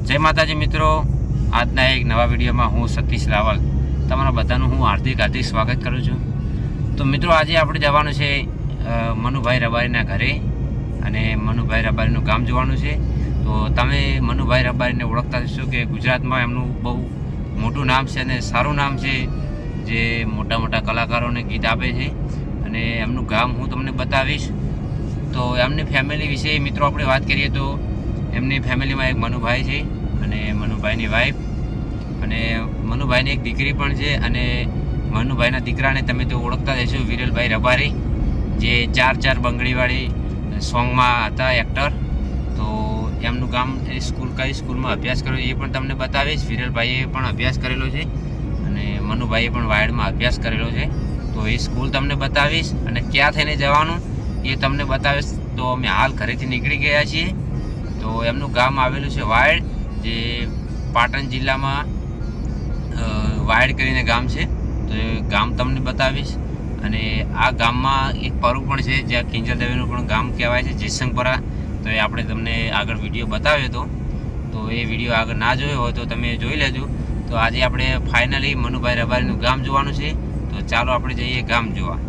જય માતાજી મિત્રો, આજના એક નવા વિડીયોમાં હું સતીશ રાવલ તમારા બધાનું હું હાર્દિક સ્વાગત કરું છું। તો મિત્રો, આજે આપણે જવાનું છે મનુભાઈ રબારીના ઘરે અને મનુભાઈ રબારીનું ગામ જોવાનું છે। તો તમે મનુભાઈ રબારીને ઓળખતા હશો કે ગુજરાતમાં એમનું બહુ મોટું નામ છે અને સારું નામ છે, જે મોટા મોટા કલાકારોને ગીત આપે છે અને એમનું ગામ હું તમને બતાવીશ। તો એમની ફેમિલી વિશે મિત્રો આપણે વાત કરીએ તો એમની ફેમિલીમાં એક મનુભાઈ છે અને મનુભાઈની વાઈફ અને મનુભાઈની એક દીકરી પણ છે અને મનુભાઈના દીકરાને તમે તો ઓળખતા હશો, વિરલભાઈ રબારી, જે ચાર બંગડીવાળી સોંગમાં હતા એક્ટર। તો એમનું ગામ સ્કૂલ કઈ સ્કૂલમાં અભ્યાસ કર્યો એ પણ તમને બતાવીશ। વિરલભાઈએ પણ અભ્યાસ કરેલો છે અને મનુભાઈએ પણ વાયડમાં અભ્યાસ કરેલો છે। તો એ સ્કૂલ તમને બતાવીશ અને ક્યાં થઈને જવાનું એ તમને બતાવીશ। તો અમે હાલ ઘરેથી નીકળી ગયા છીએ। તો એમનું ગામ આવેલું છે વાયડ, જે પાટણ જિલ્લામાં વાયડ કરીને ગામ છે। તો એ ગામ તમને બતાવીશ અને આ ગામમાં એક પરું પણ છે જ્યાં કિંજલ દવેનું પણ ગામ કહેવાય છે, જેસંગપરા। તો એ આપણે તમને આગળ વિડીયો બતાવ્યો હતો, તો એ વિડીયો આગળ ના જોયો હોય તો તમે જોઈ લેજો। તો આજે આપણે ફાઇનલી મનુભાઈ રબારીનું ગામ જોવાનું છે। તો ચાલો આપણે જઈએ ગામ જોવા।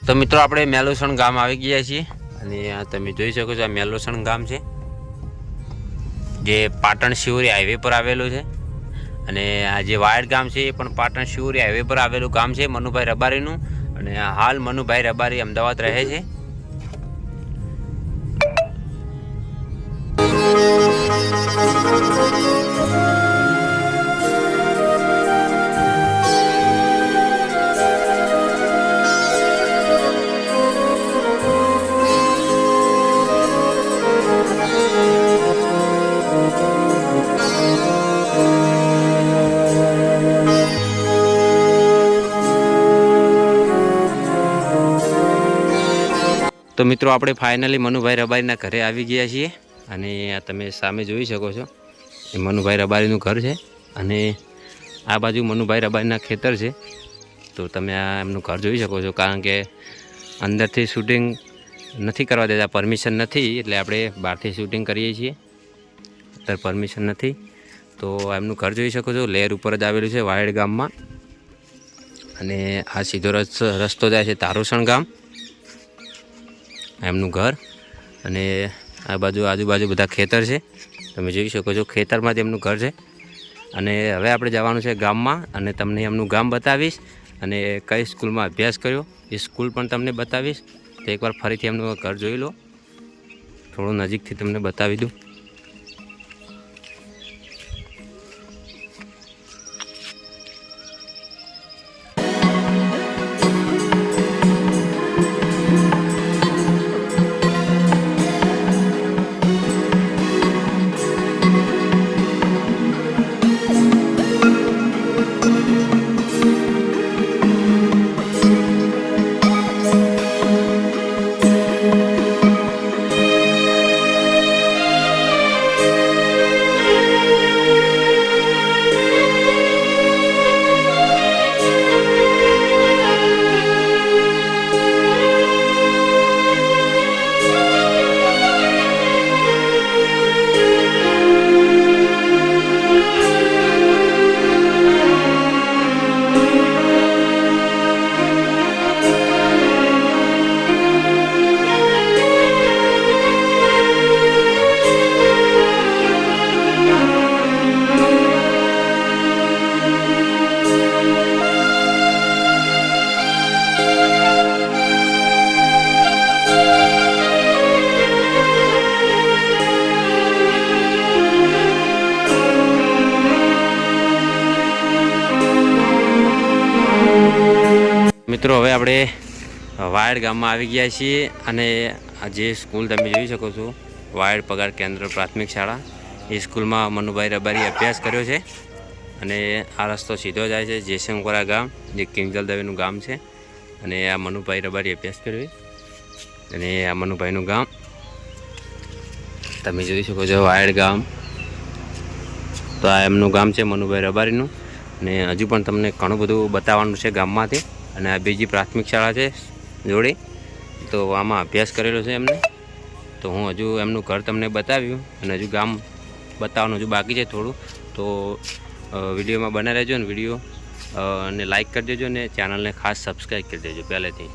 તો મિત્રો, આપણે મેલોસણ ગામ આવી ગયા છીએ અને આ તમે જોઈ શકો છો, આ મેલોસણ ગામ છે જે પાટણ શિવરી હાઈવે પર આવેલું છે અને આ જે વાયડ ગામ છે એ પણ પાટણ શિવરી હાઈવે પર આવેલું ગામ છે મનુભાઈ રબારીનું। અને હાલ મનુભાઈ રબારી અમદાવાદ રહે છે। તો મિત્રો, આપણે ફાઇનલી મનુભાઈ રબારીના ઘરે આવી ગયા છીએ અને આ તમે સામે જોઈ શકો છો, એ મનુભાઈ રબારીનું ઘર છે અને આ બાજુ મનુભાઈ રબારીના ખેતર છે। તો તમે આ એમનું ઘર જોઈ શકો છો, કારણ કે અંદરથી શૂટિંગ નથી કરવા દેતા, પરમિશન નથી, એટલે આપણે બહારથી શૂટિંગ કરીએ છીએ, અત્યારે પરમિશન નથી। તો એમનું ઘર જોઈ શકો છો, લહેર ઉપર જ આવેલું છે વાયડ ગામમાં અને આ સીધો રસ્તો જાય છે તારોસણ ગામ, એમનું ઘર। અને આ બાજુ આજુબાજુ બધા ખેતર છે, તમે જોઈ શકો છો, ખેતરમાં જ એમનું ઘર છે। અને હવે આપણે જવાનું છે ગામમાં અને તમને એમનું ગામ બતાવીશ અને કઈ સ્કૂલમાં અભ્યાસ કર્યો એ સ્કૂલ પણ તમને બતાવીશ। તો એકવાર ફરીથી એમનું ઘર જોઈ લો, થોડું નજીકથી તમને બતાવી દઉં। મિત્રો હવે આપણે વાયડ ગામમાં આવી ગયા છીએ અને આ જે સ્કૂલ તમે જોઈ શકો છો વાયડ પગાર કેન્દ્ર પ્રાથમિક શાળા એ સ્કૂલમાં મનુભાઈ રબારી અભ્યાસ કર્યો છે અને આ રસ્તો સીધો જાય છે જયશંકપરા ગામ જે કિંજલ દવેનું ગામ છે અને આ મનુભાઈ રબારી અભ્યાસ કર્યો અને આ મનુભાઈનું ગામ તમે જોઈ શકો છો વાયડ ગામ તો આ એમનું ગામ છે મનુભાઈ રબારીનું અને હજુ પણ તમને ઘણું બધું બતાવવાનું છે ગામમાંથી અને આ બીજી પ્રાથમિક શાળા છે જોડે તો આમાં અભ્યાસ કરેલો છે એમને તો હું હજુ એમનું ઘર તમને બતાવ્યું અને હજુ ગામ બતાવવાનું હજુ બાકી છે થોડું તો વિડીયોમાં બના રહેજો ને વિડીયો અને લાઈક કરી દેજો ને ચેનલને ખાસ સબસ્ક્રાઈબ કરી દેજો પહેલેથી.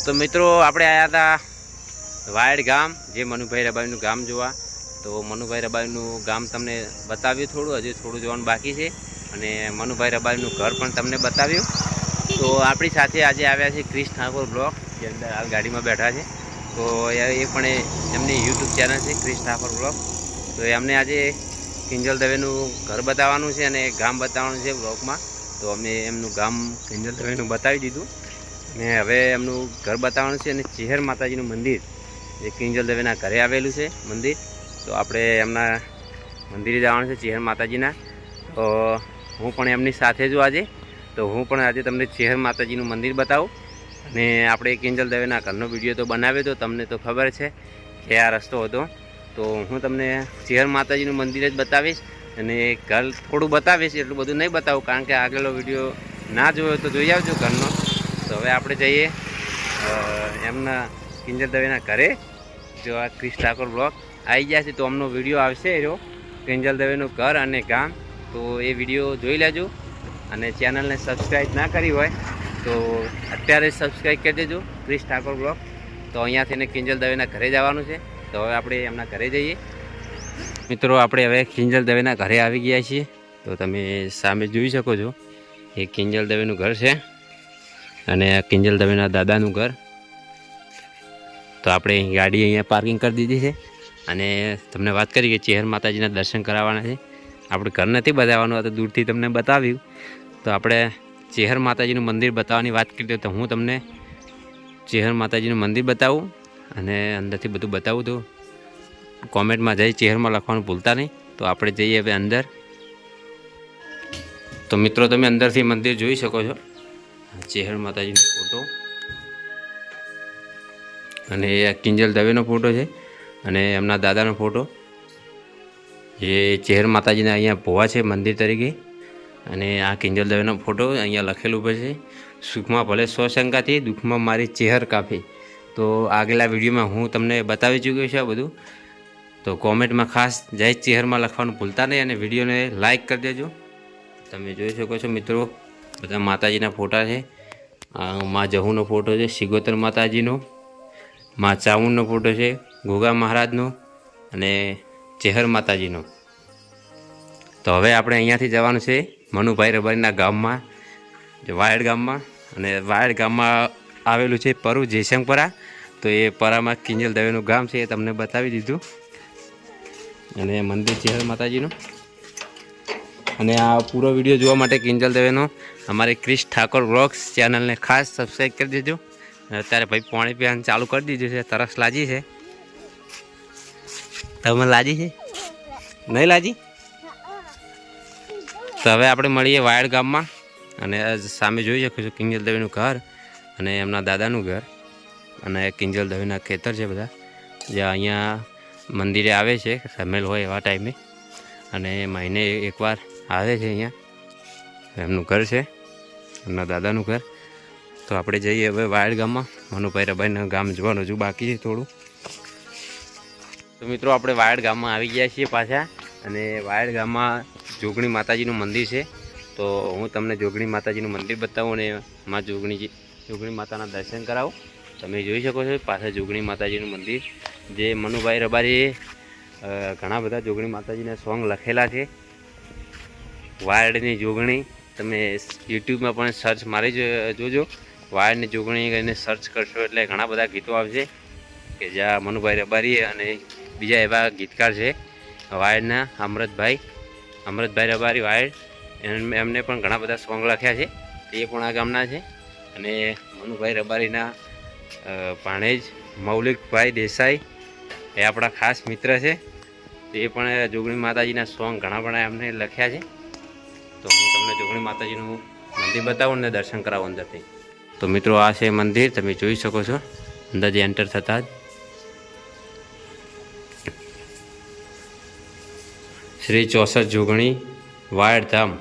તો મિત્રો આપણે આવ્યા હતા વાયડ ગામ જે મનુભાઈ રબારીનું ગામ જોવા તો મનુભાઈ રબારીનું ગામ તમને બતાવ્યું થોડું હજુ થોડું જોવાનું બાકી છે અને મનુભાઈ રબારીનું ઘર પણ તમને બતાવ્યું. તો આપણી સાથે આજે આવ્યા છે ક્રિશ ઠાકોર બ્લોગ જે અંદર હાલ ગાડીમાં બેઠા છે તો એ પણ એમની યુટ્યુબ ચેનલ છે ક્રિશ ઠાકોર બ્લોગ તો એમને આજે કિંજલ દવેનું ઘર બતાવવાનું છે અને ગામ બતાવવાનું છે બ્લોગમાં તો અમે એમનું ગામ કિંજલ દવેનું બતાવી દીધું અને હવે એમનું ઘર બતાવવાનું છે અને ચેહર માતાજીનું મંદિર જે કિંજલ દવેના ઘરે આવેલું છે મંદિર તો આપણે એમના મંદિરે જવાનું છે ચેહર માતાજીના તો હું પણ એમની સાથે છું આજે તો હું પણ આજે તમને ચેહર માતાજીનું મંદિર બતાવું અને આપણે કિંજલ દવેના ઘરનો વિડીયો તો બનાવ્યો તો તમને તો ખબર છે કે આ રસ્તો હતો તો હું તમને ચેહર માતાજીનું મંદિર જ બતાવીશ અને ઘર થોડું બતાવીશ એટલું બધું નહીં બતાવું કારણ કે આગળનો વિડીયો ના જોયો તો જોઈ આવજો ઘરનો. તો હવે આપણે જઈએ એમના કિંજલ દવેના ઘરે જો આ ક્રિશ ઠાકોર બ્લોગ આવી ગયા છે તો અમનો વિડીયો આવશે એનો કિંજલ દવેનું ઘર અને ગામ તો એ વિડીયો જોઈ લેજો અને ચેનલને સબસ્ક્રાઈબ ના કરી હોય તો અત્યારે સબસ્ક્રાઈબ કરી દેજો ક્રિશ ઠાકોર બ્લોગ. તો અહીંયાથી કિંજલ દવેના ઘરે જવાનું છે તો હવે આપણે એમના ઘરે જઈએ. મિત્રો આપણે હવે કિંજલ દવેના ઘરે આવી ગયા છીએ તો તમે સામે જોઈ શકો છો એ કિંજલ દવેનું ઘર છે અને કિંજલ દવેના દાદાનું ઘર. તો આપણે ગાડી અહીંયા પાર્કિંગ કરી દીધી છે અને તમને વાત કરી કે ચેહર માતાજીના દર્શન કરાવવાના છે. આપણે ઘર નથી બતાવવાનું તો દૂરથી તમને બતાવ્યું તો આપણે ચેહર માતાજીનું મંદિર બતાવવાની વાત કરી તો હું તમને ચેહર માતાજીનું મંદિર બતાવું અને અંદરથી બધું બતાવું તો કોમેન્ટમાં જઈ ચેહરમાં લખવાનું ભૂલતા નહીં. તો આપણે જઈએ હવે અંદર. તો મિત્રો તમે અંદરથી મંદિર જોઈ શકો છો ચેહર માતાજીનો ફોટો અને કિંજલ દવેનો ફોટો છે અને એમના દાદાનો ફોટો જે ચેહર માતાજીના અહીંયા ભોવા છે મંદિર તરીકે અને આ કિંજલ દવેનો ફોટો અહીંયા લખેલું છે સુખમાં ભલે સો શંકાથી દુઃખમાં મારી ચેહર કાફી. તો આગલા વિડીયોમાં હું તમને બતાવી ચૂક્યો છું આ બધું તો કોમેન્ટમાં ખાસ જય ચેહરમાં લખવાનું ભૂલતા નહીં અને વિડીયોને લાઈક કરી દેજો. તમે જોઈ શકો છો મિત્રો બધા માતાજીના ફોટા છે. મા જહુનો ફોટો છે, સિગોતર માતાજીનો, મા ચામુંડનો ફોટો છે, ગોગા મહારાજનો અને ચેહર માતાજીનો. તો હવે આપણે અહીંયાથી જવાનું છે મનુભાઈ રબારીના ગામમાં વાયડ ગામમાં અને વાયડ ગામમાં આવેલું છે પરુ જયશંકપરા તો એ પરામાં કિંજલ દવેનું ગામ છે એ તમને બતાવી દીધું અને મંદિર ચેહર માતાજીનું. અને આ પૂરો વિડીયો જોવા માટે કિંજલ દવેનો અમારી ક્રિશ ઠાકોર બ્લોગ્સ ચેનલને ખાસ સબસ્ક્રાઈબ કરી દેજો. અત્યારે ભાઈ પાણી પીવાનું ચાલુ કરી દીધું છે તરસ લાજી છે. તમે લાજી છે નહીં લાજી? તો હવે આપણે મળીએ વાયડ ગામમાં અને સામે જોઈ શકો છો કિંજલ દવેનું ઘર અને એમના દાદાનું ઘર અને કિંજલ દવેના ખેતર છે બધા જે અહીંયા મંદિરે આવે છે સમેલ હોય એવા ટાઈમે અને મહિને એકવાર આવે છે અહીંયા એમનું ઘર છે એમના દાદાનું ઘર. તો આપણે જઈએ હવે વાયડ ગામમાં મનુભાઈ રબારીના ગામ જોવાનું હજુ બાકી છે થોડું. તો મિત્રો આપણે વાયડ ગામમાં આવી ગયા છીએ પાછા અને વાયડ ગામમાં જોગણી માતાજીનું મંદિર છે તો હું તમને જોગણી માતાજીનું મંદિર બતાવું અને માં જોગણી માતાના દર્શન કરાવું. તમે જોઈ શકો છો પાછળ જોગણી માતાજીનું મંદિર જે મનુભાઈ રબારીએ ઘણા બધા જોગણી માતાજીના સોંગ લખેલા છે. વાયડની જોગણી તમે યુટ્યુબમાં પણ સર્ચ મારી જોજો વાયડની જોગણી કરીને સર્ચ કરશો એટલે ઘણા બધા ગીતો આવશે કે જ્યાં મનુભાઈ રબારી અને બીજા એવા ગીતકાર છે વાયડના અમૃતભાઈ રબારી વાયડ એમને પણ ઘણા બધા સોંગ લખ્યા છે એ પણ આ ગામના છે. અને મનુભાઈ રબારીના ભાણેજ મૌલિકભાઈ દેસાઈ એ આપણા ખાસ મિત્ર છે. એ પણ જોગણી માતાજીના સોંગ ઘણા બધા એમને લખ્યા છે. તો હું તમને જોગણી માતાજીનું મંદિર બતાવું ને દર્શન કરાવું અંદરથી. તો મિત્રો આ છે મંદિર, તમે જોઈ શકો છો અંદરથી એન્ટર થતા જ શ્રી 64 જોગણી વાયડ ધામ.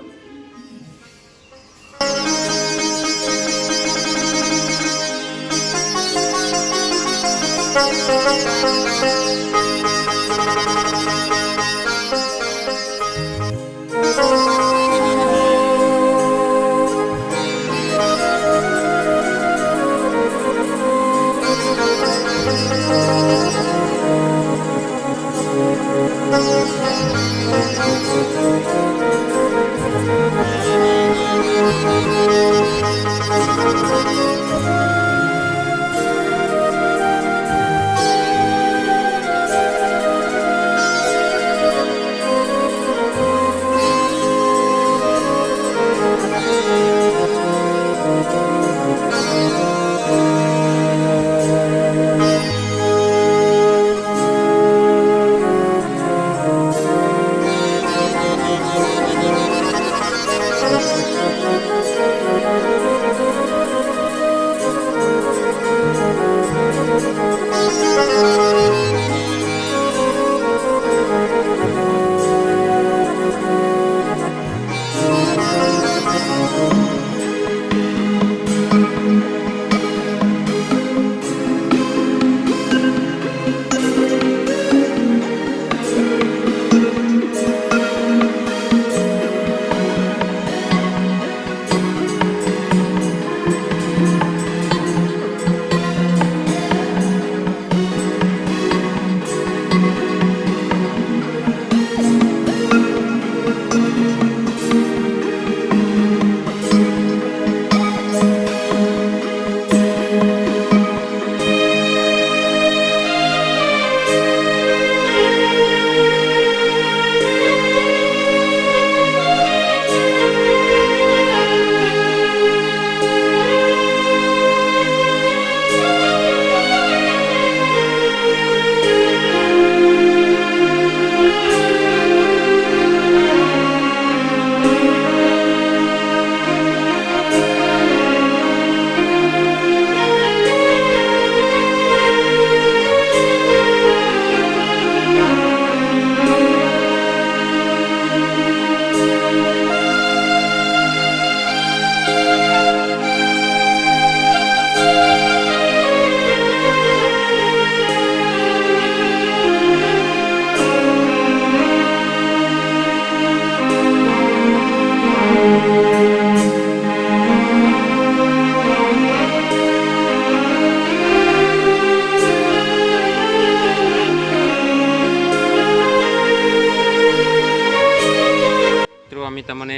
અમે તમને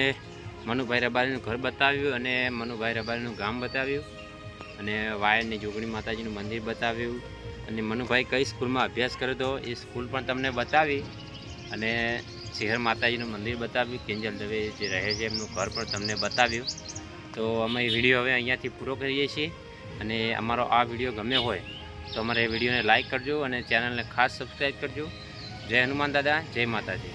મનુભાઈ રબારીનું ઘર બતાવ્યું અને મનુભાઈ રબારીનું ગામ બતાવ્યું અને વાયડની જોગણી માતાજીનું મંદિર બતાવ્યું અને મનુભાઈ કઈ સ્કૂલમાં અભ્યાસ કર્યો હતો એ સ્કૂલ પણ તમને બતાવી અને શહેર માતાજીનું મંદિર બતાવ્યું. કેંજલ દવે જે રહે છે એમનું ઘર પણ તમને બતાવ્યું. તો અમે એ વિડીયો હવે અહીંયાથી પૂરો કરીએ છીએ અને અમારો આ વિડીયો ગમ્યો હોય તો અમારે વિડીયોને લાઈક કરજો અને ચેનલને ખાસ સબસ્ક્રાઈબ કરજો. જય હનુમાન દાદા, જય માતાજી.